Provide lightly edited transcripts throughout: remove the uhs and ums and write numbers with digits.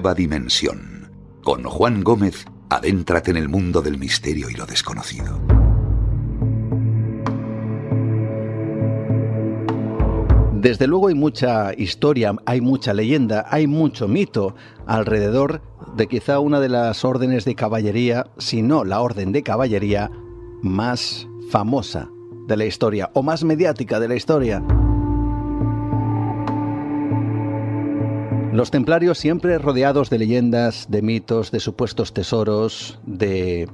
Nueva Dimensión. Con Juan Gómez, adéntrate en el mundo del misterio y lo desconocido. Desde luego hay mucha historia, hay mucha leyenda, hay mucho mito alrededor de quizá una de las órdenes de caballería, si no la orden de caballería más famosa de la historia o más mediática de la historia. Los templarios siempre rodeados de leyendas, de mitos, de supuestos tesoros, de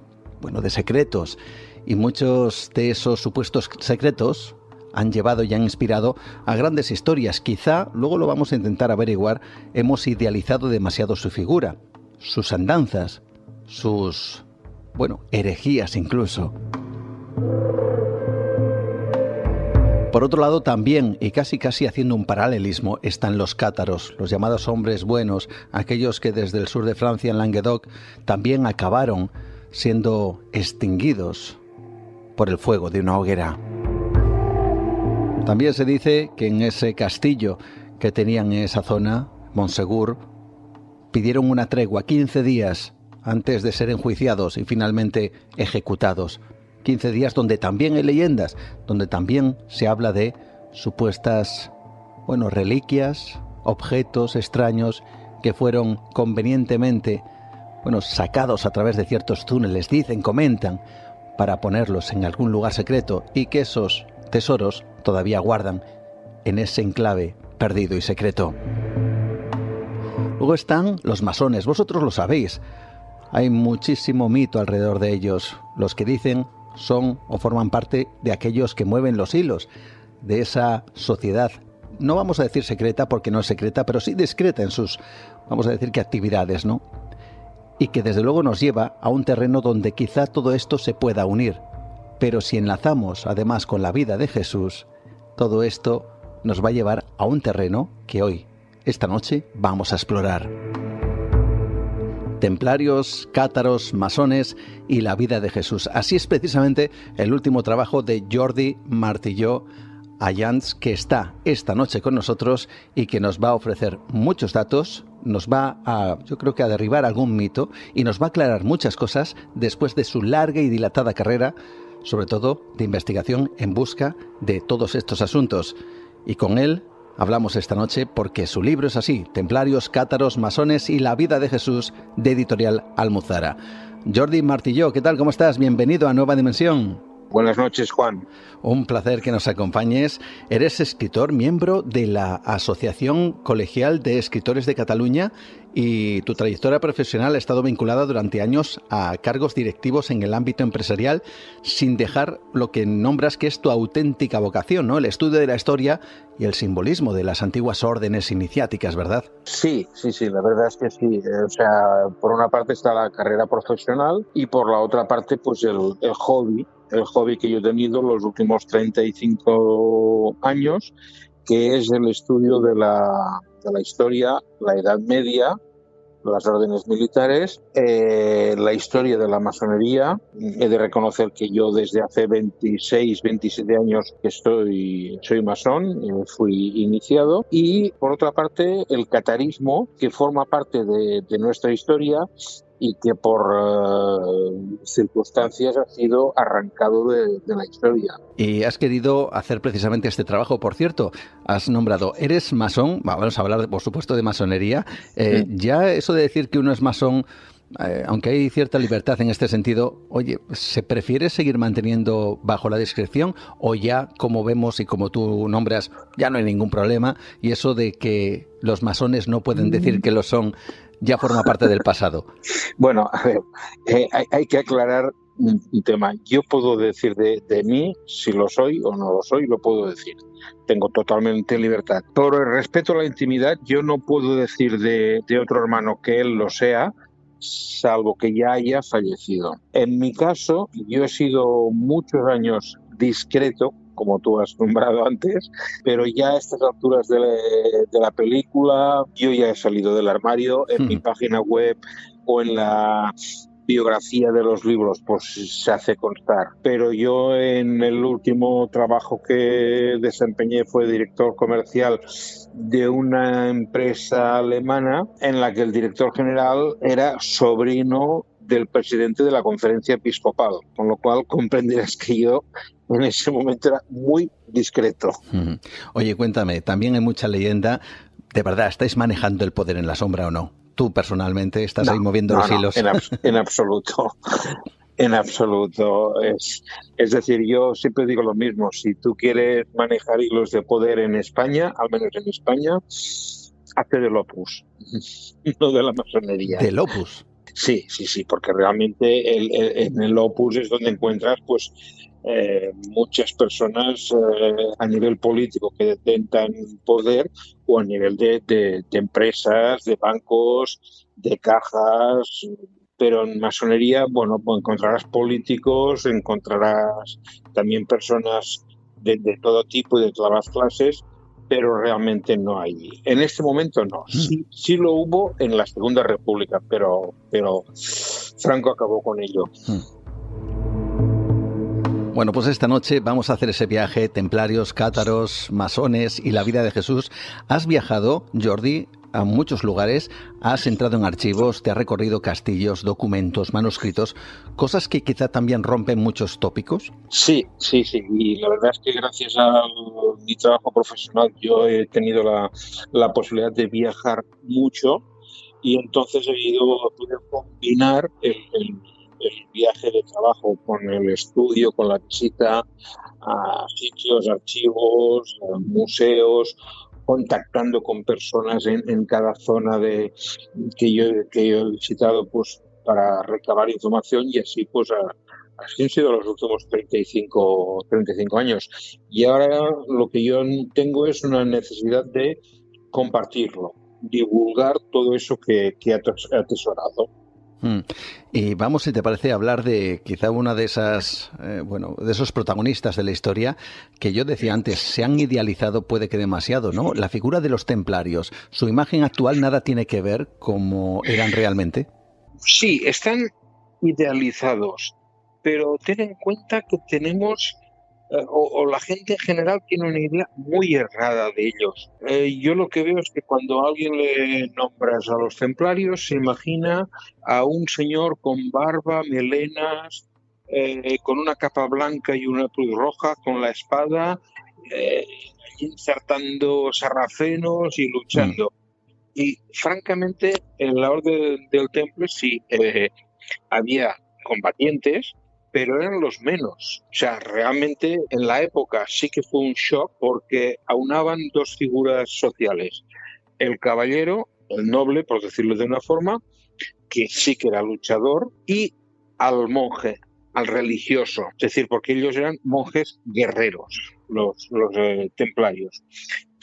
secretos. Y muchos de esos supuestos secretos han llevado y han inspirado a grandes historias. Quizá, luego lo vamos a intentar averiguar, hemos idealizado demasiado su figura, sus andanzas, sus, herejías incluso. Por otro lado también, y casi haciendo un paralelismo, están los cátaros, los llamados hombres buenos, aquellos que desde el sur de Francia, en Languedoc, también acabaron siendo extinguidos por el fuego de una hoguera. También se dice que en ese castillo que tenían en esa zona, Montsegur, pidieron una tregua 15 días antes de ser enjuiciados y finalmente ejecutados. 15 días donde también hay leyendas, donde también se habla de supuestas, reliquias, objetos extraños que fueron convenientemente, sacados a través de ciertos túneles, comentan, para ponerlos en algún lugar secreto y que esos tesoros todavía guardan en ese enclave perdido y secreto. Luego están los masones, vosotros lo sabéis. Hay muchísimo mito alrededor de ellos. Los que dicen son o forman parte de aquellos que mueven los hilos de esa sociedad. No vamos a decir secreta porque no es secreta, pero sí discreta en sus, vamos a decir que actividades, ¿no? Y que desde luego nos lleva a un terreno donde quizá todo esto se pueda unir. Pero si enlazamos además con la vida de Jesús, todo esto nos va a llevar a un terreno que hoy, esta noche, vamos a explorar. Templarios, cátaros, masones y la vida de Jesús. Así es precisamente el último trabajo de Jordi Martilló Ayans, que está esta noche con nosotros y que nos va a ofrecer muchos datos, nos va a, yo creo que a derribar algún mito y nos va a aclarar muchas cosas después de su larga y dilatada carrera, sobre todo de investigación en busca de todos estos asuntos. Y con él hablamos esta noche porque su libro es así: Templarios, cátaros, masones y la vida de Jesús, de Editorial Almuzara. Jordi Martilló, ¿qué tal? ¿Cómo estás? Bienvenido a Nueva Dimensión. Buenas noches, Juan. Un placer que nos acompañes. Eres escritor, miembro de la Asociación Colegial de Escritores de Cataluña y tu trayectoria profesional ha estado vinculada durante años a cargos directivos en el ámbito empresarial, sin dejar lo que nombras que es tu auténtica vocación, ¿no? El estudio de la historia y el simbolismo de las antiguas órdenes iniciáticas, ¿verdad? Sí, la verdad es que sí. O sea, por una parte está la carrera profesional y por la otra parte, pues el hobby. El hobby que yo he tenido los últimos 35 años, que es el estudio de la historia, la Edad Media, las órdenes militares, la historia de la masonería. He de reconocer que yo desde hace 26, 27 años que soy masón, fui iniciado. Y por otra parte, el catarismo, que forma parte de nuestra historia y que por circunstancias ha sido arrancado de la historia. Y has querido hacer precisamente este trabajo. Por cierto, has nombrado, eres masón, vamos a hablar por supuesto de masonería. Ya eso de decir que uno es masón, aunque hay cierta libertad en este sentido, oye, ¿se prefiere seguir manteniendo bajo la discreción o ya, como vemos y como tú nombras, ya no hay ningún problema? Y eso de que los masones no pueden decir que lo son, ya forma parte del pasado. Bueno, a ver, hay que aclarar un tema. Yo puedo decir de mí, si lo soy o no lo soy, lo puedo decir. Tengo totalmente libertad. Por el respeto a la intimidad, yo no puedo decir de otro hermano que él lo sea, salvo que ya haya fallecido. En mi caso, yo he sido muchos años discreto, como tú has nombrado antes, pero ya a estas alturas de la película yo ya he salido del armario. En mi página web o en la biografía de los libros pues se hace constar. Pero yo en el último trabajo que desempeñé fue director comercial de una empresa alemana en la que el director general era sobrino del presidente de la conferencia episcopal, con lo cual comprenderás que yo en ese momento era muy discreto. Oye, cuéntame, también hay mucha leyenda. ¿De verdad estáis manejando el poder en la sombra o no? Tú personalmente estás ahí moviendo los hilos. En absoluto. En absoluto. Es decir, yo siempre digo lo mismo. Si tú quieres manejar hilos de poder en España, al menos en España, hazte del Opus, no de la masonería. ¿Del Opus? Sí, porque realmente en el Opus es donde encuentras pues muchas personas a nivel político que detentan poder o a nivel de empresas, de bancos, de cajas, pero en masonería, bueno, pues encontrarás políticos, encontrarás también personas de todo tipo y de todas las clases, pero realmente no hay. En este momento no. Sí lo hubo en la Segunda República, pero Franco acabó con ello. Bueno, pues esta noche vamos a hacer ese viaje, templarios, cátaros, masones y la vida de Jesús. Has viajado, Jordi, a muchos lugares, has entrado en archivos, te has recorrido castillos, documentos, manuscritos, cosas que quizá también rompen muchos tópicos. Sí, y la verdad es que gracias a mi trabajo profesional yo he tenido la posibilidad de viajar mucho y entonces he podido combinar el viaje de trabajo con el estudio, con la visita a sitios, archivos, museos, contactando con personas en cada zona que yo he visitado pues para recabar información y así pues así han sido los últimos 35 años. Y ahora lo que yo tengo es una necesidad de compartirlo, divulgar todo eso que he atesorado. Y vamos, si te parece, a hablar de quizá una de esas, de esos protagonistas de la historia que yo decía antes, se han idealizado puede que demasiado, ¿no? La figura de los templarios, su imagen actual nada tiene que ver como eran realmente. Sí, están idealizados, pero ten en cuenta que tenemos, o la gente en general tiene una idea muy errada de ellos. Yo lo que veo es que cuando a alguien le nombras a los templarios, se imagina a un señor con barba, melenas, con una capa blanca y una cruz roja, con la espada, insertando sarracenos y luchando. Y francamente, en la Orden del Temple sí había combatientes, pero eran los menos. O sea, realmente en la época sí que fue un shock porque aunaban dos figuras sociales. El caballero, el noble, por decirlo de una forma, que sí que era luchador, y al monje, al religioso. Es decir, porque ellos eran monjes guerreros, los templarios.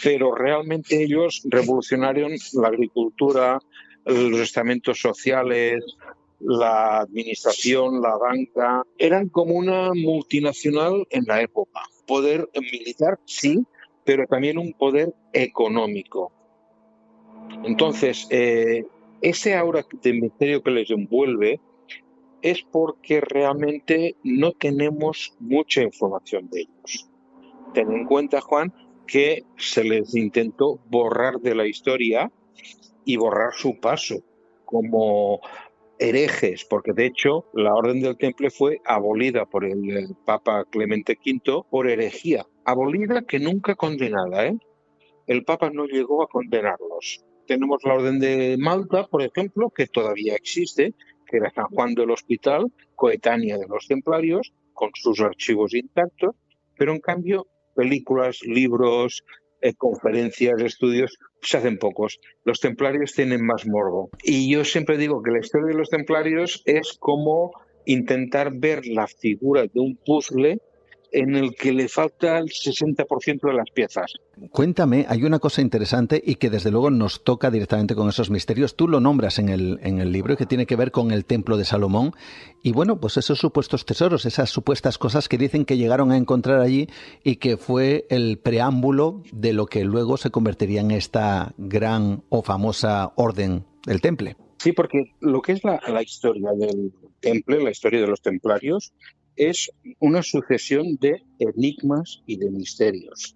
Pero realmente ellos revolucionaron la agricultura, los estamentos sociales, la administración, la banca. Eran como una multinacional en la época. Poder militar, sí, pero también un poder económico. Entonces, ese aura de misterio que les envuelve es porque realmente no tenemos mucha información de ellos. Ten en cuenta, Juan, que se les intentó borrar de la historia y borrar su paso como herejes, porque de hecho la Orden del Temple fue abolida por el Papa Clemente V por herejía, abolida que nunca condenada, ¿eh? El Papa no llegó a condenarlos. Tenemos la Orden de Malta, por ejemplo, que todavía existe, que era San Juan del Hospital, coetánea de los templarios, con sus archivos intactos, pero en cambio películas, libros, conferencias, estudios, se hacen pocos. Los templarios tienen más morbo. Y yo siempre digo que la historia de los templarios es como intentar ver la figura de un puzzle en el que le falta el 60% de las piezas. Cuéntame, hay una cosa interesante y que desde luego nos toca directamente con esos misterios. Tú lo nombras en el libro, que tiene que ver con el Templo de Salomón. Y bueno, pues esos supuestos tesoros, esas supuestas cosas que dicen que llegaron a encontrar allí y que fue el preámbulo de lo que luego se convertiría en esta gran o famosa Orden del Temple. Sí, porque lo que es la historia del temple, la historia de los templarios, es una sucesión de enigmas y de misterios,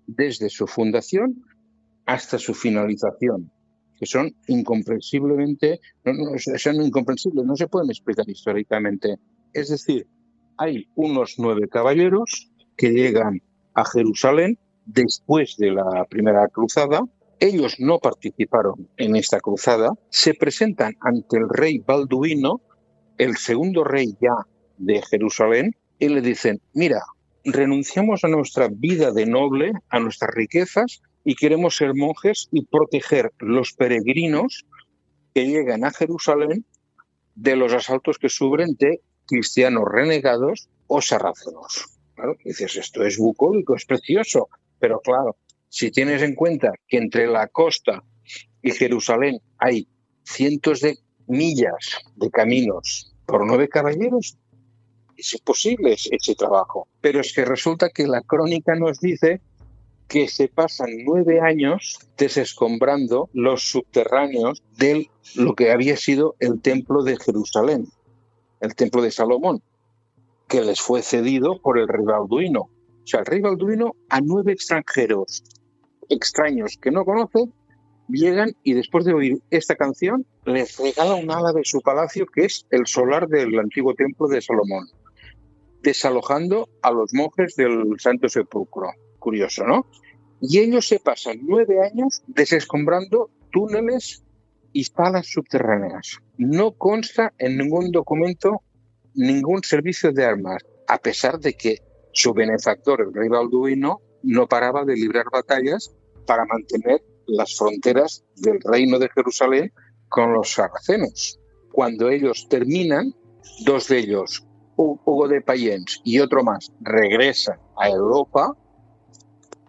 desde su fundación hasta su finalización, que son incomprensiblemente, son incomprensibles, no se pueden explicar históricamente. Es decir, hay unos 9 caballeros que llegan a Jerusalén después de la primera cruzada. Ellos no participaron en esta cruzada, se presentan ante el rey Balduino, el segundo rey ya de Jerusalén, y le dicen, mira, renunciamos a nuestra vida de noble, a nuestras riquezas, y queremos ser monjes y proteger los peregrinos que llegan a Jerusalén de los asaltos que sufren de cristianos renegados o sarracenos. Claro, dices, esto es bucólico, es precioso, pero claro, si tienes en cuenta que entre la costa y Jerusalén hay cientos de millas de caminos por 9 caballeros, es imposible ese trabajo. Pero es que resulta que la crónica nos dice que se pasan 9 años desescombrando los subterráneos de lo que había sido el templo de Jerusalén, el templo de Salomón, que les fue cedido por el rey Balduino. O sea, el rey Balduino a 9 extranjeros extraños que no conoce llegan y después de oír esta canción les regala un ala de su palacio que es el solar del antiguo templo de Salomón, desalojando a los monjes del Santo Sepulcro. Curioso, ¿no? Y ellos se pasan 9 años desescombrando túneles y salas subterráneas. No consta en ningún documento ningún servicio de armas, a pesar de que su benefactor, el rey Balduino, no paraba de librar batallas para mantener las fronteras del reino de Jerusalén con los sarracenos. Cuando ellos terminan, 2 de ellos, Hugo de Payens y otro más, regresan a Europa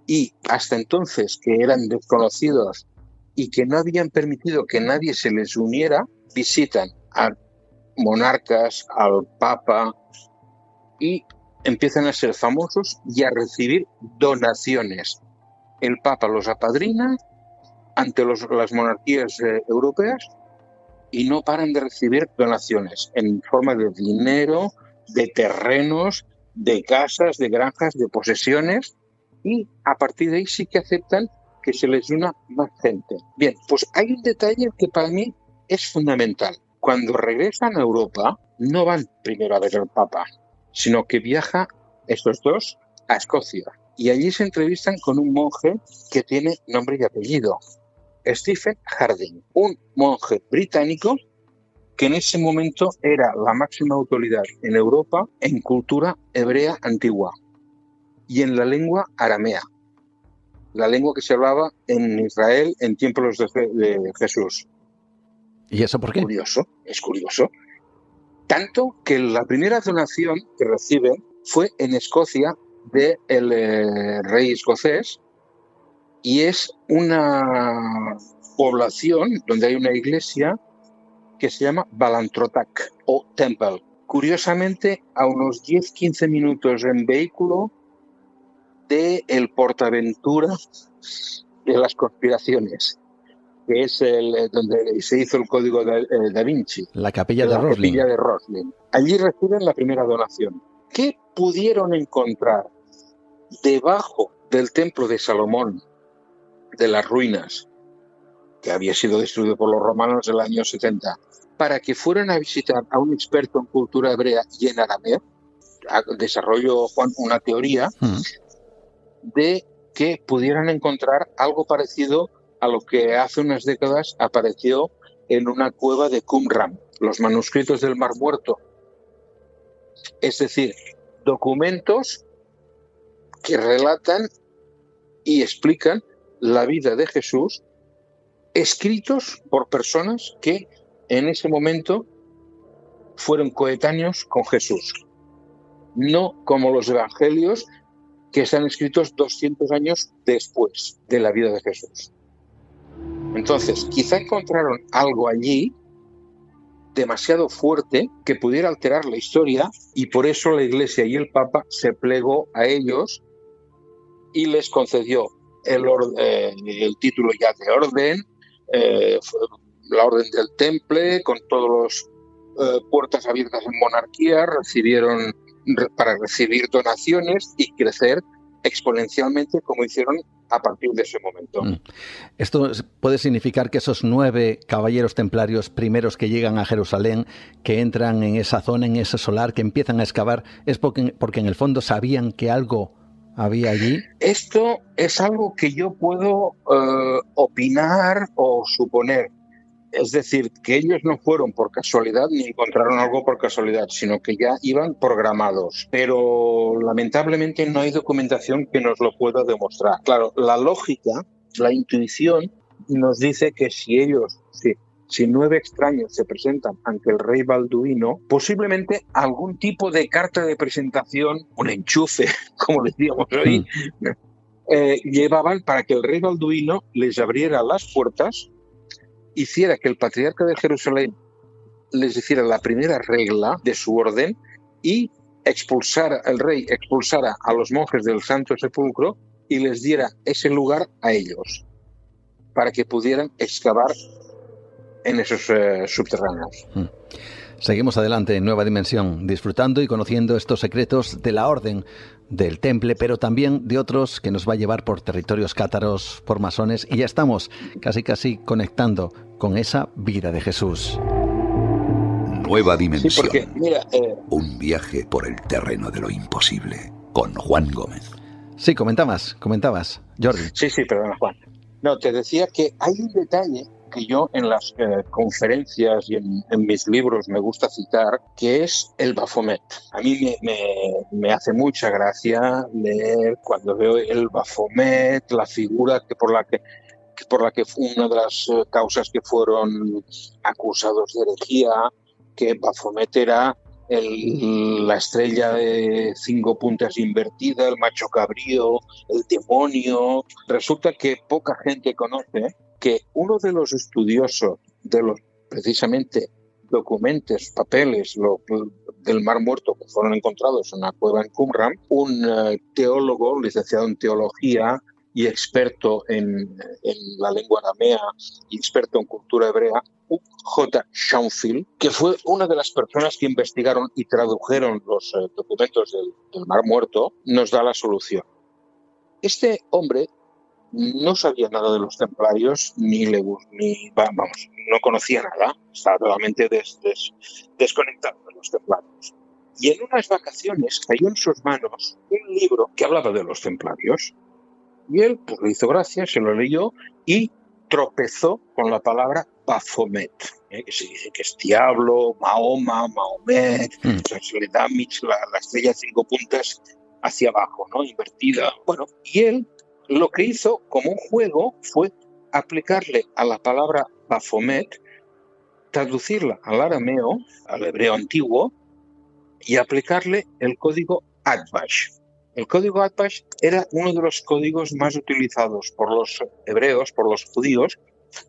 y hasta entonces, que eran desconocidos y que no habían permitido que nadie se les uniera, visitan a monarcas, al Papa y empiezan a ser famosos y a recibir donaciones. El Papa los apadrina ante las monarquías europeas y no paran de recibir donaciones en forma de dinero, de terrenos, de casas, de granjas, de posesiones, y a partir de ahí sí que aceptan que se les una más gente. Bien, pues hay un detalle que para mí es fundamental. Cuando regresan a Europa, no van primero a ver al Papa, sino que viajan estos dos a Escocia. Y allí se entrevistan con un monje que tiene nombre y apellido, Stephen Harding, un monje británico que en ese momento era la máxima autoridad en Europa en cultura hebrea antigua y en la lengua aramea, la lengua que se hablaba en Israel en tiempos de Jesús. ¿Y eso por qué? Curioso, es curioso. Tanto que la primera donación que reciben fue en Escocia del rey escocés, y es una población donde hay una iglesia que se llama Balantrotac o Temple. Curiosamente, a unos 10-15 minutos en vehículo del Portaventura de las conspiraciones, que es donde se hizo el código da Vinci. La capilla de Roslin. Capilla de Roslin. Allí reciben la primera donación. ¿Qué pudieron encontrar debajo del templo de Salomón, de las ruinas, que había sido destruido por los romanos en el año 70, para que fueran a visitar a un experto en cultura hebrea y en arameo? Desarrolló Juan una teoría de que pudieran encontrar algo parecido a lo que hace unas décadas apareció en una cueva de Qumran, los manuscritos del Mar Muerto. Es decir, documentos que relatan y explican la vida de Jesús, escritos por personas que en ese momento fueron coetáneos con Jesús, no como los evangelios que están escritos 200 años después de la vida de Jesús. Entonces, quizá encontraron algo allí demasiado fuerte que pudiera alterar la historia, y por eso la Iglesia y el Papa se plegó a ellos y les concedió el título ya de orden, la Orden del Temple, con todas las puertas abiertas en monarquía, para recibir donaciones y crecer exponencialmente como hicieron a partir de ese momento. Esto puede significar que esos 9 caballeros templarios primeros que llegan a Jerusalén, que entran en esa zona, en ese solar, que empiezan a excavar, es porque en el fondo sabían que algo había allí. Esto es algo que yo puedo opinar o suponer. Es decir, que ellos no fueron por casualidad ni encontraron algo por casualidad, sino que ya iban programados. Pero lamentablemente no hay documentación que nos lo pueda demostrar. Claro, la lógica, la intuición nos dice que si 9 extraños se presentan ante el rey Balduino, posiblemente algún tipo de carta de presentación, un enchufe, como decíamos hoy, llevaban para que el rey Balduino les abriera las puertas, hiciera que el patriarca de Jerusalén les hiciera la primera regla de su orden y el rey expulsara a los monjes del Santo Sepulcro y les diera ese lugar a ellos para que pudieran excavar en esos subterráneos. Seguimos adelante en Nueva Dimensión, disfrutando y conociendo estos secretos de la Orden del Temple, pero también de otros que nos va a llevar por territorios cátaros, por masones, y ya estamos casi conectando con esa vida de Jesús. Nueva Dimensión. Sí, porque, mira, un viaje por el terreno de lo imposible, con Juan Gómez. Sí, comentabas, Jordi. Sí, perdona, Juan. No, te decía que hay un detalle que yo en las conferencias y en mis libros me gusta citar, que es el Baphomet. A mí me hace mucha gracia leer cuando veo el Baphomet, la figura por la que fue una de las causas que fueron acusados de herejía, que Baphomet era la estrella de 5 puntas invertida, el macho cabrío, el demonio. Resulta que poca gente conoce que uno de los estudiosos de los precisamente documentos, papeles del Mar Muerto que fueron encontrados en una cueva en Qumran, un teólogo, licenciado en teología y experto en la lengua aramea y experto en cultura hebrea, J. Schoenfield, que fue una de las personas que investigaron y tradujeron los documentos del Mar Muerto, nos da la solución. Este hombre no sabía nada de los templarios, no conocía nada, estaba totalmente desconectado de los templarios. Y en unas vacaciones cayó en sus manos un libro que hablaba de los templarios. Y él pues, le hizo gracia, se lo leyó y tropezó con la palabra Baphomet, que se dice que es diablo, Mahoma, Mahomet, o sea, se le da la estrella de 5 puntas hacia abajo, ¿no? Invertida. Bueno, y él lo que hizo como un juego fue aplicarle a la palabra Baphomet, traducirla al arameo, al hebreo antiguo, y aplicarle el código Atbash. El código Atbash era uno de los códigos más utilizados por los hebreos, por los judíos,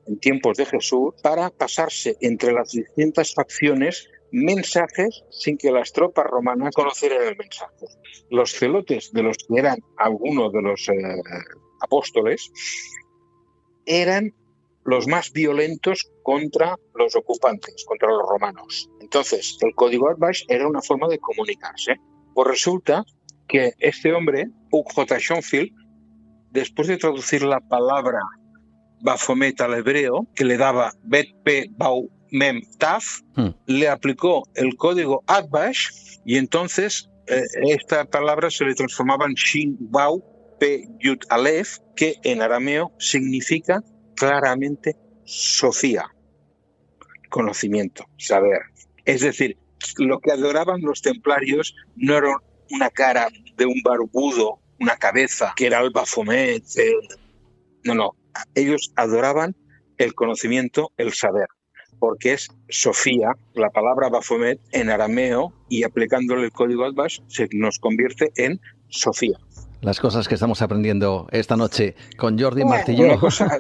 en tiempos de Jesús, para pasarse entre las distintas facciones mensajes sin que las tropas romanas conocieran el mensaje. Los celotes de los que eran algunos de los apóstoles eran los más violentos contra los ocupantes, contra los romanos. Entonces, el código Atbash era una forma de comunicarse. Pues resulta que este hombre, J. Schoenfield, después de traducir la palabra Baphomet al hebreo, que le daba Bet, Pe, Bau, Mem, Taf, le aplicó el código Atbash y entonces esta palabra se le transformaba en Shin, Bau, Pe, Yud, Aleph, que en arameo significa claramente Sofía, conocimiento, saber. Es decir, lo que adoraban los templarios no era una cara de un barbudo, una cabeza, que era el Baphomet. No. Ellos adoraban el conocimiento, el saber, porque es Sofía, la palabra Baphomet en arameo, y aplicándole el código Atbash se nos convierte en Sofía. Las cosas que estamos aprendiendo esta noche con Jordi Martilló. Una cosa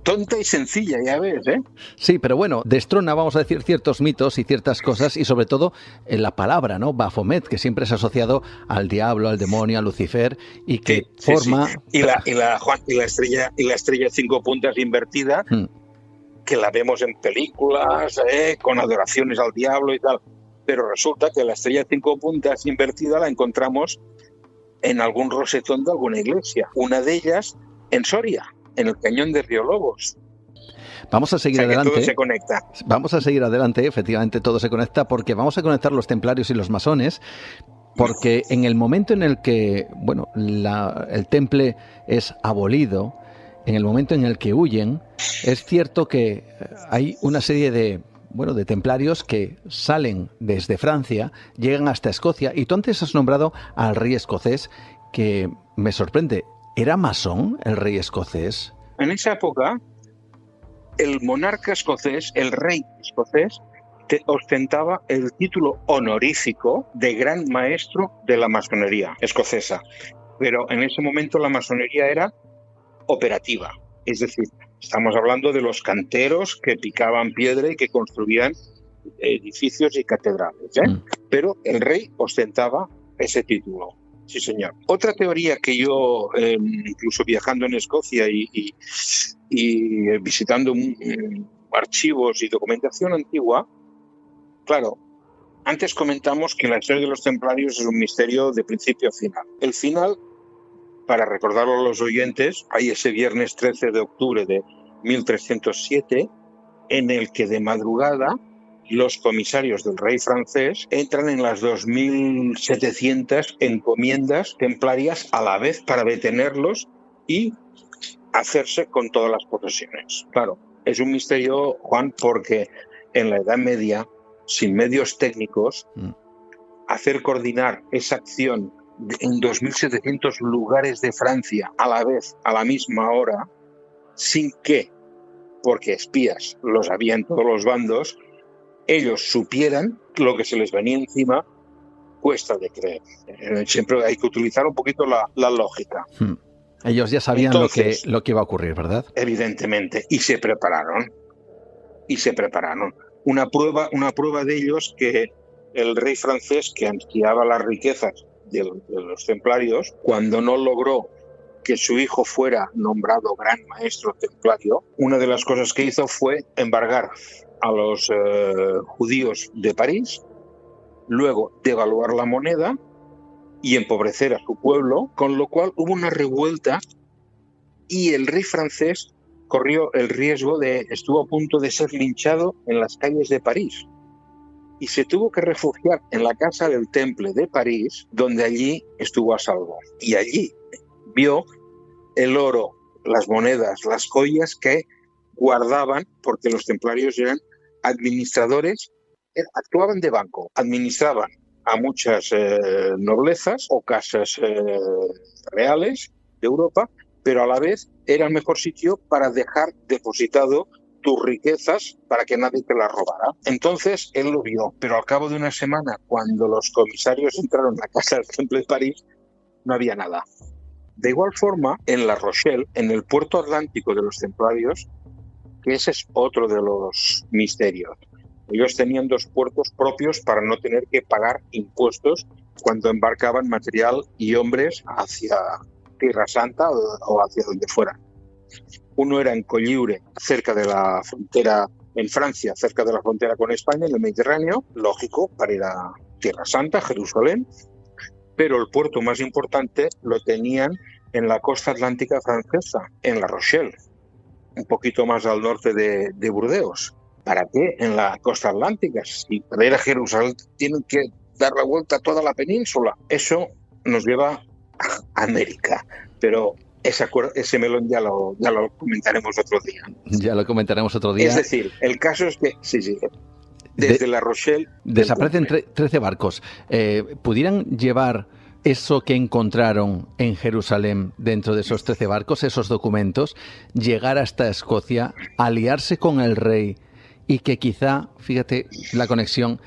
tonta y sencilla, ya ves, ¿eh? Sí, pero bueno, destrona, vamos a decir, ciertos mitos y ciertas cosas, y sobre todo en la palabra, ¿no? Baphomet, que siempre es asociado al diablo, al demonio, a Lucifer, y que forma... Sí. Y la estrella 5 puntas invertida, que la vemos en películas, con adoraciones al diablo y tal, pero resulta que la estrella de 5 puntas invertida la encontramos en algún rosetón de alguna iglesia, una de ellas en Soria, en el cañón de Río Lobos. Vamos a seguir adelante. Todo se conecta. Vamos a seguir adelante, efectivamente todo se conecta, porque vamos a conectar los templarios y los masones, porque en el momento en el que, bueno, el temple es abolido, en el momento en el que huyen, es cierto que hay una serie de templarios que salen desde Francia, llegan hasta Escocia, y tú antes has nombrado al rey escocés, que me sorprende. ¿Era masón el rey escocés? En esa época, el monarca escocés, el rey escocés, ostentaba el título honorífico de gran maestro de la masonería escocesa. Pero en ese momento la masonería era operativa. Es decir, estamos hablando de los canteros que picaban piedra y que construían edificios y catedrales. Pero el rey ostentaba ese título. Sí, señor. Otra teoría que yo, incluso viajando en Escocia y visitando archivos y documentación antigua, claro, antes comentamos que la historia de los templarios es un misterio de principio a final. El final, para recordarlo a los oyentes, hay ese viernes 13 de octubre de 1307, en el que de madrugada los comisarios del rey francés entran en las 2.700 encomiendas templarias a la vez para detenerlos y hacerse con todas las posesiones. Claro, es un misterio, Juan, porque en la Edad Media, sin medios técnicos, hacer coordinar esa acción en 2.700 lugares de Francia a la vez, a la misma hora, sin que, porque espías los había en todos los bandos, ellos supieran lo que se les venía encima, cuesta de creer. Siempre hay que utilizar un poquito la lógica. Ellos ya sabían entonces, lo que iba a ocurrir, ¿verdad? Evidentemente, y se prepararon. Una prueba de ellos, que el rey francés, que ansiaba las riquezas de los templarios, cuando no logró que su hijo fuera nombrado gran maestro templario, una de las cosas que hizo fue embargar a los judíos de París, luego devaluar la moneda y empobrecer a su pueblo, con lo cual hubo una revuelta y el rey francés corrió el riesgo estuvo a punto de ser linchado en las calles de París y se tuvo que refugiar en la casa del Temple de París, donde allí estuvo a salvo. Y allí vio el oro, las monedas, las joyas que guardaban, porque los templarios eran administradores, actuaban de banco, administraban a muchas noblezas o casas reales de Europa, pero a la vez era el mejor sitio para dejar depositado tus riquezas para que nadie te las robara. Entonces él lo vio, pero al cabo de una semana, cuando los comisarios entraron a la casa del Temple de París, no había nada. De igual forma, en La Rochelle, en el puerto atlántico de los templarios, que ese es otro de los misterios. Ellos tenían 2 puertos propios para no tener que pagar impuestos cuando embarcaban material y hombres hacia Tierra Santa o hacia donde fuera. Uno era en Colliure, cerca de la frontera, en Francia, cerca de la frontera con España, en el Mediterráneo, lógico, para ir a Tierra Santa, Jerusalén, pero el puerto más importante lo tenían en la costa atlántica francesa, en La Rochelle, un poquito más al norte de Burdeos. ¿Para qué? En la costa atlántica. Si para ir a Jerusalén tienen que dar la vuelta a toda la península. Eso nos lleva a América. Pero ese melón ya lo comentaremos otro día. Ya lo comentaremos otro día. Es decir, el caso es que, sí, desde La Rochelle... Desaparecen 13 barcos. ¿Pudieran llevar eso que encontraron en Jerusalén dentro de esos 13 barcos, esos documentos, llegar hasta Escocia, aliarse con el rey y que quizá, fíjate la conexión,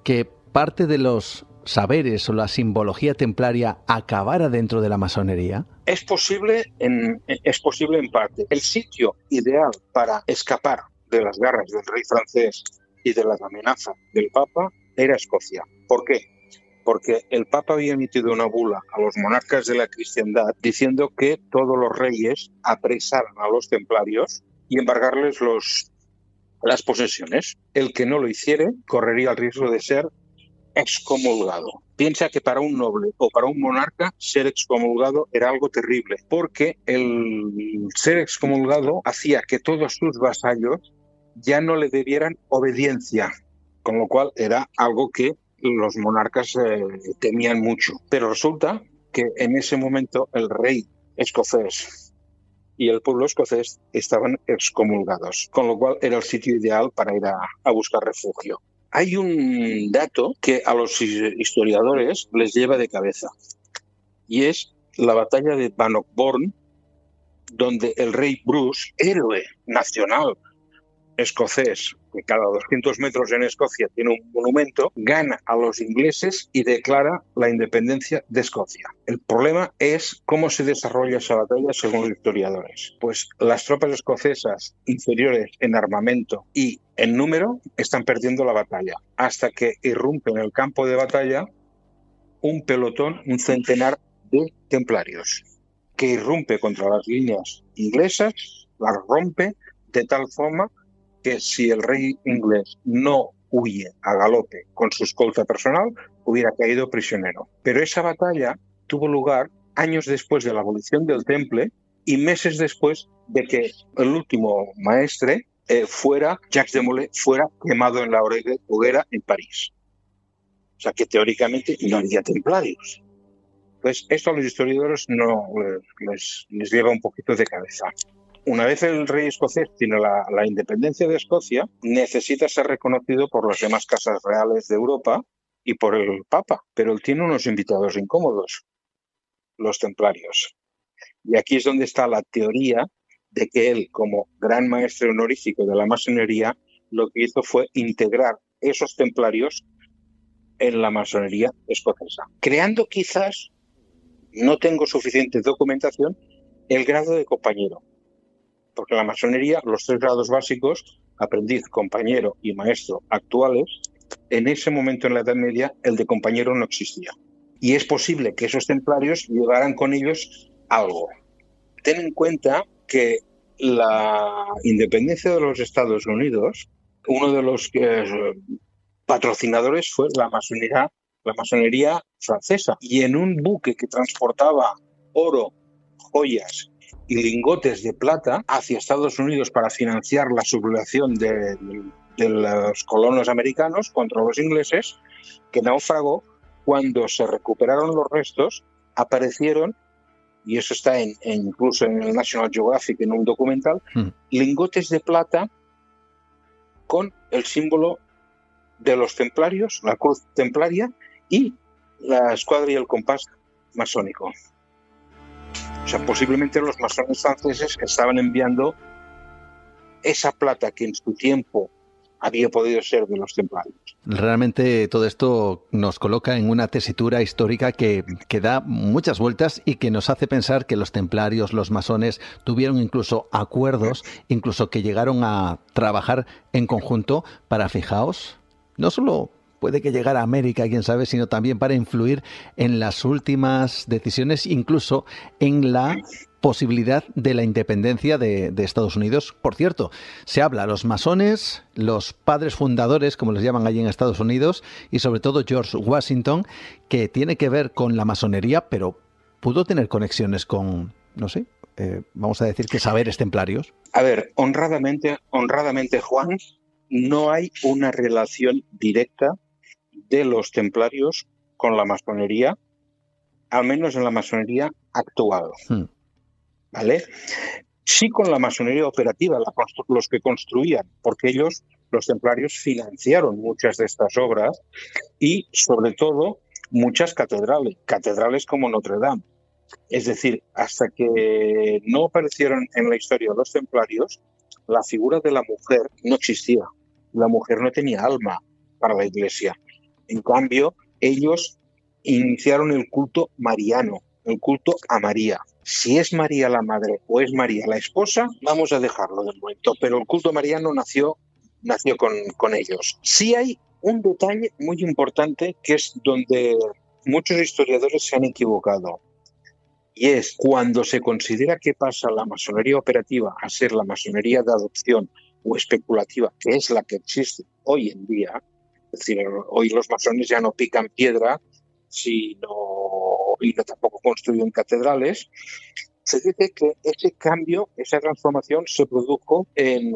que parte de los saberes o la simbología templaria acabara dentro de la masonería? Es posible en parte. El sitio ideal para escapar de las garras del rey francés y de las amenazas del Papa era Escocia. ¿Por qué? Porque el Papa había emitido una bula a los monarcas de la cristiandad diciendo que todos los reyes apresaran a los templarios y embargarles los las posesiones. El que no lo hiciere correría el riesgo de ser excomulgado. Piensa que para un noble o para un monarca ser excomulgado era algo terrible, porque el ser excomulgado hacía que todos sus vasallos ya no le debieran obediencia, con lo cual era algo que los monarcas temían mucho. Pero resulta que en ese momento el rey escocés y el pueblo escocés estaban excomulgados, con lo cual era el sitio ideal para ir a buscar refugio. Hay un dato que a los historiadores les lleva de cabeza, y es la batalla de Bannockburn, donde el rey Bruce, héroe nacional escocés, que cada 200 metros en Escocia tiene un monumento, gana a los ingleses y declara la independencia de Escocia. El problema es cómo se desarrolla esa batalla según los historiadores. Pues las tropas escocesas inferiores en armamento y en número están perdiendo la batalla, hasta que irrumpe en el campo de batalla un pelotón, un centenar de templarios, que irrumpe contra las líneas inglesas, las rompe de tal forma que si el rey inglés no huye a galope con su escolta personal, hubiera caído prisionero. Pero esa batalla tuvo lugar años después de la abolición del Temple y meses después de que el último maestre Jacques de Molay, fuera quemado en la hoguera en París. O sea que teóricamente no había templarios. Pues esto a los historiadores no les lleva un poquito de cabeza. Una vez el rey escocés tiene la independencia de Escocia, necesita ser reconocido por las demás casas reales de Europa y por el Papa, pero él tiene unos invitados incómodos, los templarios. Y aquí es donde está la teoría de que él, como gran maestre honorífico de la masonería, lo que hizo fue integrar esos templarios en la masonería escocesa, creando quizás, no tengo suficiente documentación, el grado de compañero. Porque en la masonería, los 3 grados básicos, aprendiz, compañero y maestro actuales, en ese momento en la Edad Media, el de compañero no existía. Y es posible que esos templarios llevaran con ellos algo. Ten en cuenta que la independencia de los Estados Unidos, uno de los patrocinadores fue la masonería francesa. Y en un buque que transportaba oro, joyas y lingotes de plata hacia Estados Unidos para financiar la sublevación de los colonos americanos contra los ingleses, que naufragó, cuando se recuperaron los restos, aparecieron, y eso está incluso en el National Geographic, en un documental, lingotes de plata con el símbolo de los templarios, la cruz templaria y la escuadra y el compás masónico. O sea, posiblemente los masones franceses estaban enviando esa plata que en su tiempo había podido ser de los templarios. Realmente todo esto nos coloca en una tesitura histórica que da muchas vueltas y que nos hace pensar que los templarios, los masones, tuvieron incluso acuerdos, incluso que llegaron a trabajar en conjunto para, fijaos, no solo puede que llegara a América, quién sabe, sino también para influir en las últimas decisiones, incluso en la posibilidad de la independencia de Estados Unidos. Por cierto, se habla, los masones, los padres fundadores, como les llaman allí en Estados Unidos, y sobre todo George Washington, que tiene que ver con la masonería, pero pudo tener conexiones con, no sé, vamos a decir que saberes templarios. A ver, honradamente, Juan, no hay una relación directa de los templarios con la masonería, al menos en la masonería actual. ¿Vale? Sí con la masonería operativa, los que construían, porque ellos, los templarios, financiaron muchas de estas obras y, sobre todo, muchas catedrales como Notre Dame. Es decir, hasta que no aparecieron en la historia los templarios, la figura de la mujer no existía. La mujer no tenía alma para la Iglesia. En cambio, ellos iniciaron el culto mariano, el culto a María. Si es María la madre o es María la esposa, vamos a dejarlo de momento, pero el culto mariano nació con ellos. Sí hay un detalle muy importante que es donde muchos historiadores se han equivocado, y es cuando se considera que pasa la masonería operativa a ser la masonería de adopción o especulativa, que es la que existe hoy en día, es decir, hoy los masones ya no pican piedra, y no tampoco construyen catedrales. Se dice que ese cambio, esa transformación se produjo en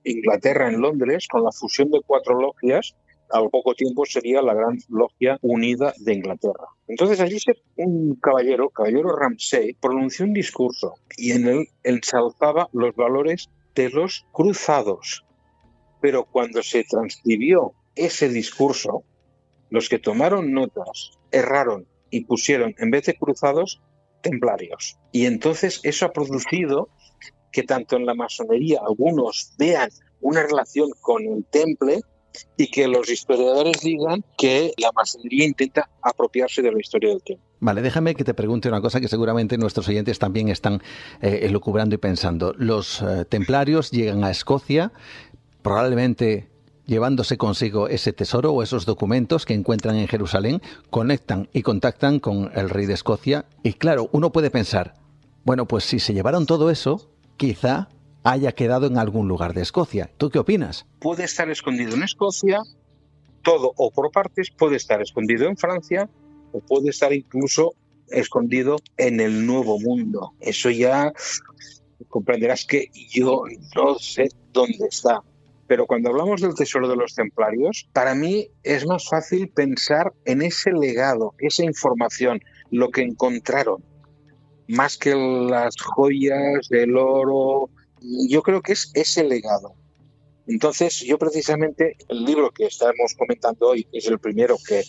Inglaterra, en Londres, con la fusión de 4 logias. Al poco tiempo sería la Gran Logia Unida de Inglaterra. Entonces allí un caballero Ramsay, pronunció un discurso y en él ensalzaba los valores de los cruzados. Pero cuando se transcribió ese discurso, los que tomaron notas erraron y pusieron, en vez de cruzados, templarios. Y entonces eso ha producido que tanto en la masonería algunos vean una relación con el temple y que los historiadores digan que la masonería intenta apropiarse de la historia del temple. Vale, déjame que te pregunte una cosa que seguramente nuestros oyentes también están elucubrando y pensando. Los templarios llegan a Escocia, probablemente llevándose consigo ese tesoro o esos documentos que encuentran en Jerusalén, conectan y contactan con el rey de Escocia. Y claro, uno puede pensar, bueno, pues si se llevaron todo eso, quizá haya quedado en algún lugar de Escocia. ¿Tú qué opinas? Puede estar escondido en Escocia, todo o por partes, puede estar escondido en Francia o puede estar incluso escondido en el Nuevo Mundo. Eso ya comprenderás que yo no sé dónde está. Pero cuando hablamos del tesoro de los templarios, para mí es más fácil pensar en ese legado, esa información, lo que encontraron, más que las joyas, el oro. Yo creo que es ese legado. Entonces, yo precisamente, el libro que estamos comentando hoy es el primero que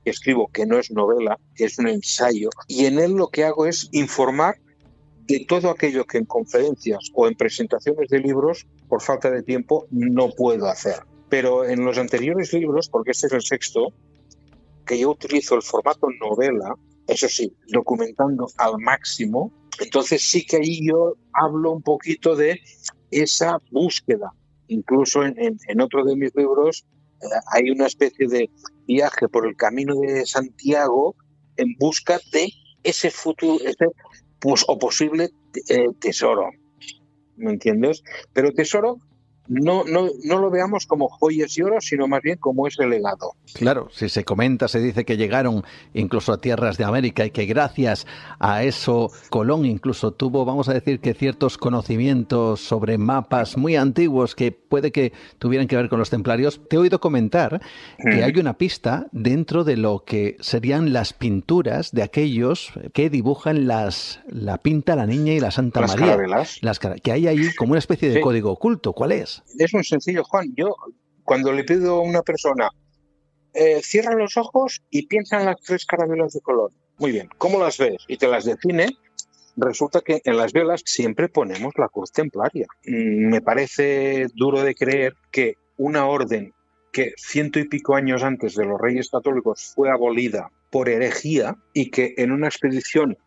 escribo, que no es novela, que es un ensayo, y en él lo que hago es informar de todo aquello que en conferencias o en presentaciones de libros, por falta de tiempo, no puedo hacer. Pero en los anteriores libros, porque este es el 6º, que yo utilizo el formato novela, eso sí, documentando al máximo, entonces sí que ahí yo hablo un poquito de esa búsqueda. Incluso en otro de mis libros hay una especie de viaje por el Camino de Santiago en busca de ese futuro, o posible tesoro, ¿me entiendes? Pero tesoro no lo veamos como joyas y oro, sino más bien como ese legado. Claro, si se comenta, se dice que llegaron incluso a tierras de América y que gracias a eso Colón incluso tuvo, vamos a decir, que ciertos conocimientos sobre mapas muy antiguos que puede que tuvieran que ver con los templarios. Te he oído comentar que hay una pista dentro de lo que serían las pinturas de aquellos que dibujan la Pinta la Niña y la Santa las María. Carabelas. Que hay ahí como una especie de código oculto. ¿Cuál es? Es muy sencillo, Juan. Yo, cuando le pido a una persona, cierra los ojos y piensa en las 3 carabelas de Colón. Muy bien, ¿cómo las ves? Y te las define. Resulta que en las velas siempre ponemos la cruz templaria. Me parece duro de creer que una orden que 100 y pico años antes de los Reyes Católicos fue abolida por herejía y que en una expedición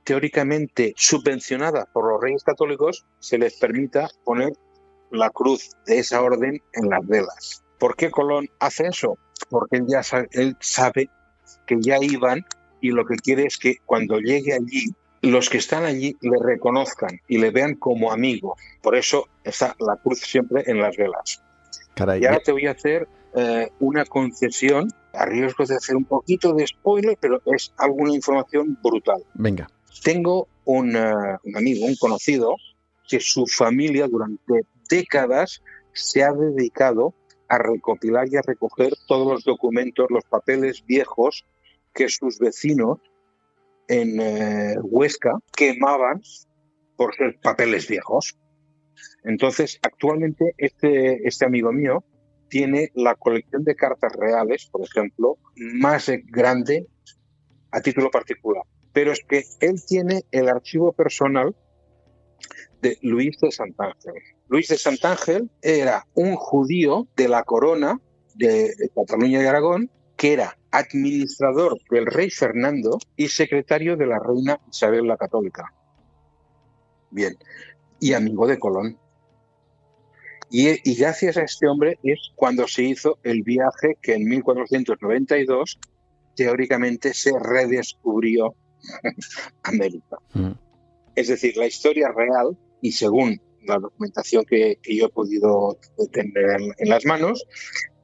teóricamente subvencionada por los Reyes Católicos se les permita poner la cruz de esa orden en las velas. ¿Por qué Colón hace eso? Porque él sabe que ya iban y lo que quiere es que cuando llegue allí, los que están allí le reconozcan y le vean como amigo. Por eso está la cruz siempre en las velas. Caray. Y ahora te voy a hacer una concesión, a riesgo de hacer un poquito de spoiler, pero es alguna información brutal. Venga. Tengo un amigo, un conocido, que su familia durante décadas se ha dedicado a recopilar y a recoger todos los documentos, los papeles viejos que sus vecinos en Huesca quemaban por ser papeles viejos. Entonces, actualmente este amigo mío tiene la colección de cartas reales, por ejemplo, más grande a título particular. Pero es que él tiene el archivo personal de Luis de Santángel. Luis de Santángel era un judío de la corona de Cataluña y Aragón, que era administrador del rey Fernando y secretario de la reina Isabel la Católica. Bien, y amigo de Colón. Y gracias a este hombre es cuando se hizo el viaje que en 1492 teóricamente se redescubrió América. Es decir, la historia real, y según la documentación que yo he podido tener en las manos,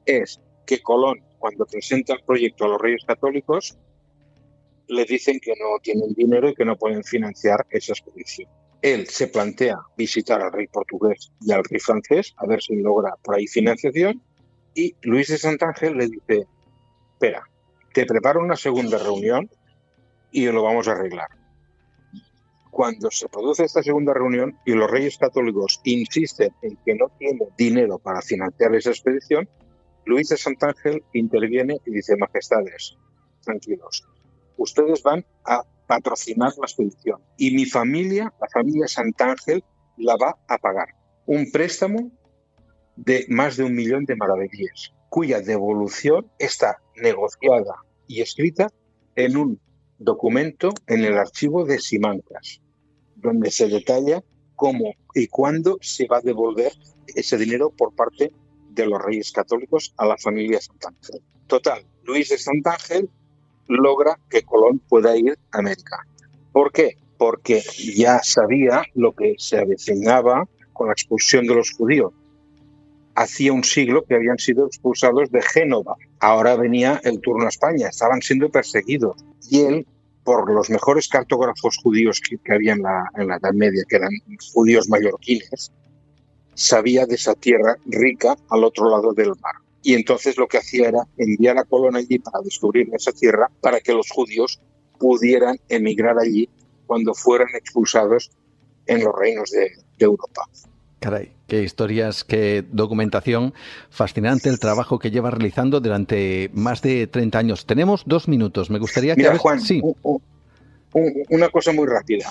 es que Colón, cuando presenta el proyecto a los Reyes Católicos, le dicen que no tienen dinero y que no pueden financiar esa expedición. Él se plantea visitar al rey portugués y al rey francés, a ver si logra por ahí financiación, y Luis de Santángel le dice: espera, te preparo una segunda reunión y lo vamos a arreglar. Cuando se produce esta segunda reunión y los Reyes Católicos insisten en que no tienen dinero para financiar esa expedición, Luis de Santángel interviene y dice: majestades, tranquilos, ustedes van a patrocinar la expedición y mi familia, la familia Santángel, la va a pagar. Un préstamo de más de 1 millón de maravedíes, cuya devolución está negociada y escrita en un documento en el archivo de Simancas, donde se detalla cómo y cuándo se va a devolver ese dinero por parte de los Reyes Católicos a la familia Santángel. Total, Luis de Santángel logra que Colón pueda ir a América. ¿Por qué? Porque ya sabía lo que se avecinaba con la expulsión de los judíos. Hacía un siglo que habían sido expulsados de Génova. Ahora venía el turno a España, estaban siendo perseguidos. Y él, por los mejores cartógrafos judíos que había en la Edad Media, que eran judíos mallorquines, sabía de esa tierra rica al otro lado del mar. Y entonces lo que hacía era enviar a Colón allí para descubrir esa tierra, para que los judíos pudieran emigrar allí cuando fueran expulsados en los reinos de Europa. Caray, qué historias, qué documentación fascinante el trabajo que lleva realizando durante más de 30 años. Tenemos 2 minutos, me gustaría que... Mira, Juan, sí. Una cosa muy rápida.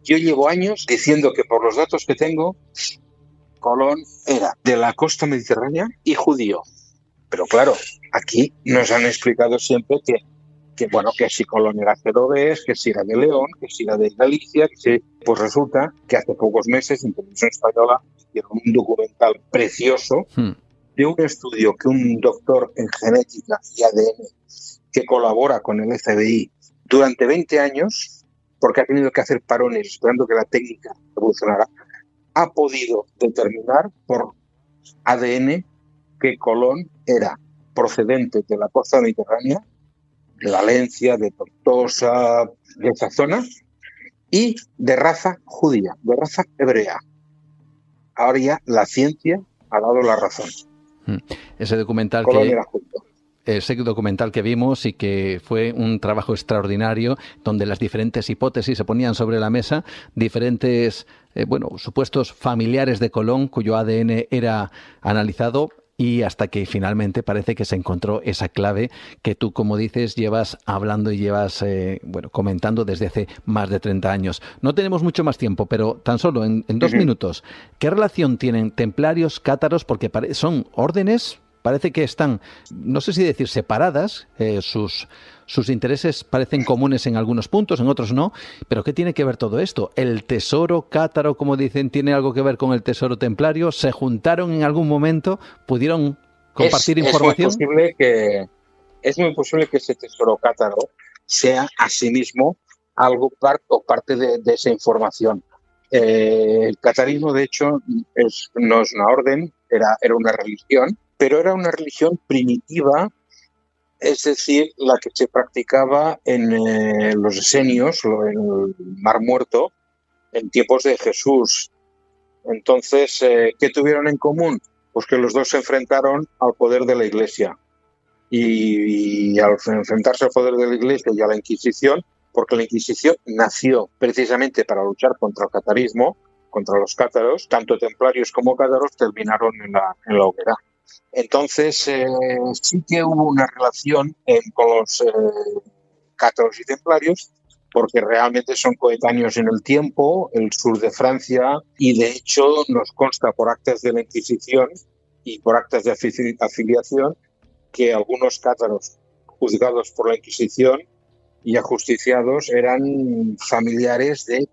Yo llevo años diciendo que por los datos que tengo, Colón era de la costa mediterránea y judío. Pero claro, aquí nos han explicado siempre que si Colón era genovés, que si era de León, que si era de Galicia, pues resulta que hace pocos meses en Televisión Española hicieron un documental precioso de un estudio que un doctor en genética y ADN que colabora con el FBI durante 20 años, porque ha tenido que hacer parones esperando que la técnica evolucionara, ha podido determinar por ADN que Colón era procedente de la costa mediterránea, de Valencia, de Tortosa, de esa zona, y de raza judía, de raza hebrea. Ahora ya la ciencia ha dado la razón. Ese documental Colón era judío. Ese documental que vimos y que fue un trabajo extraordinario, donde las diferentes hipótesis se ponían sobre la mesa, diferentes supuestos familiares de Colón cuyo ADN era analizado, y hasta que finalmente parece que se encontró esa clave que tú, como dices, llevas hablando y llevas comentando desde hace más de 30 años. No tenemos mucho más tiempo, pero tan solo en 2 minutos, ¿qué relación tienen templarios, cátaros? Porque son órdenes, parece que están, no sé si decir separadas, sus intereses parecen comunes en algunos puntos, en otros no, pero ¿qué tiene que ver todo esto? ¿El tesoro cátaro, como dicen, tiene algo que ver con el tesoro templario? ¿Se juntaron en algún momento? ¿Pudieron compartir información? Es muy posible que ese tesoro cátaro sea asimismo algo parte de esa información. El catarismo, de hecho, no es una orden, era una religión, pero era una religión primitiva, es decir, la que se practicaba en los esenios, en el Mar Muerto, en tiempos de Jesús. Entonces, ¿qué tuvieron en común? Pues que los dos se enfrentaron al poder de la Iglesia. Y al enfrentarse al poder de la Iglesia y a la Inquisición, porque la Inquisición nació precisamente para luchar contra el catarismo, contra los cátaros, tanto templarios como cátaros terminaron en la hoguera. Entonces, sí que hubo una relación con los cátaros y templarios, porque realmente son coetáneos en el tiempo, el sur de Francia, y de hecho nos consta por actas de la Inquisición y por actas de afiliación que algunos cátaros juzgados por la Inquisición y ajusticiados eran familiares de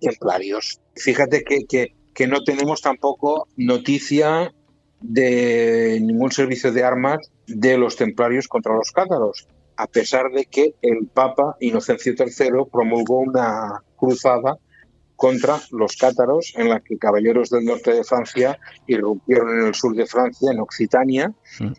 templarios. Fíjate que no tenemos tampoco noticia de ningún servicio de armas de los templarios contra los cátaros, a pesar de que el Papa Inocencio III promulgó una cruzada contra los cátaros, en la que caballeros del norte de Francia irrumpieron en el sur de Francia, en Occitania,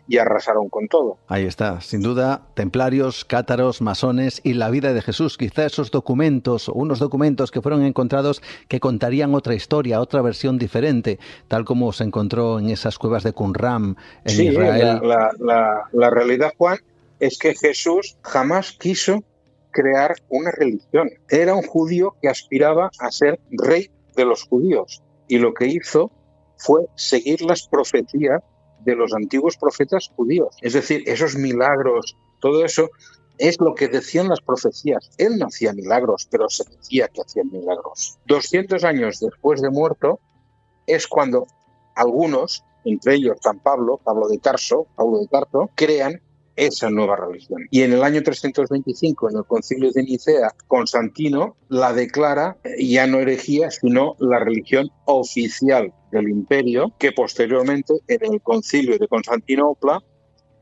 y arrasaron con todo. Ahí está, sin duda, templarios, cátaros, masones y la vida de Jesús. Quizá esos documentos, o unos documentos que fueron encontrados que contarían otra historia, otra versión diferente, tal como se encontró en esas cuevas de Qumran en Israel. La realidad, Juan, es que Jesús jamás quiso crear una religión. Era un judío que aspiraba a ser rey de los judíos, y lo que hizo fue seguir las profecías de los antiguos profetas judíos. Es decir, esos milagros, todo eso es lo que decían las profecías. Él no hacía milagros, pero se decía que hacía milagros. 200 años después de muerto es cuando algunos, entre ellos San Paulo de Tarso, crean esa nueva religión. Y en el año 325, en el Concilio de Nicea, Constantino la declara ya no herejía, sino la religión oficial del imperio, que posteriormente, en el Concilio de Constantinopla,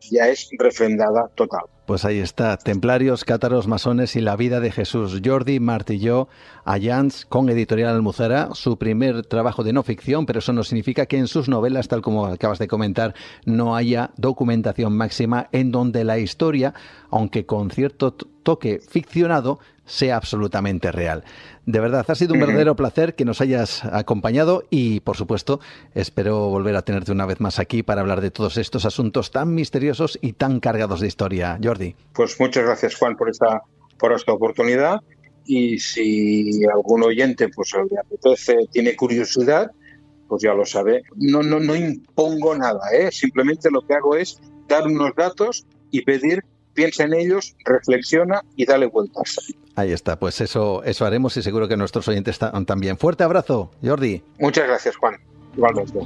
ya es refrendada total. Pues ahí está, templarios, cátaros, masones y la vida de Jesús. Jordi Martilló Ayans, con Editorial Almuzara, su primer trabajo de no ficción, pero eso no significa que en sus novelas, tal como acabas de comentar, no haya documentación máxima en donde la historia, aunque con cierto toque ficcionado, sea absolutamente real. De verdad, ha sido un verdadero placer que nos hayas acompañado y, por supuesto, espero volver a tenerte una vez más aquí para hablar de todos estos asuntos tan misteriosos y tan cargados de historia. Jordi. Pues muchas gracias, Juan, por esta oportunidad, y si algún oyente pues le apetece, tiene curiosidad, pues ya lo sabe. No impongo nada, simplemente lo que hago es dar unos datos y pedir, piensa en ellos, reflexiona y dale vueltas. Ahí está, pues eso haremos y seguro que nuestros oyentes también. Fuerte abrazo, Jordi. Muchas gracias, Juan. Igualmente.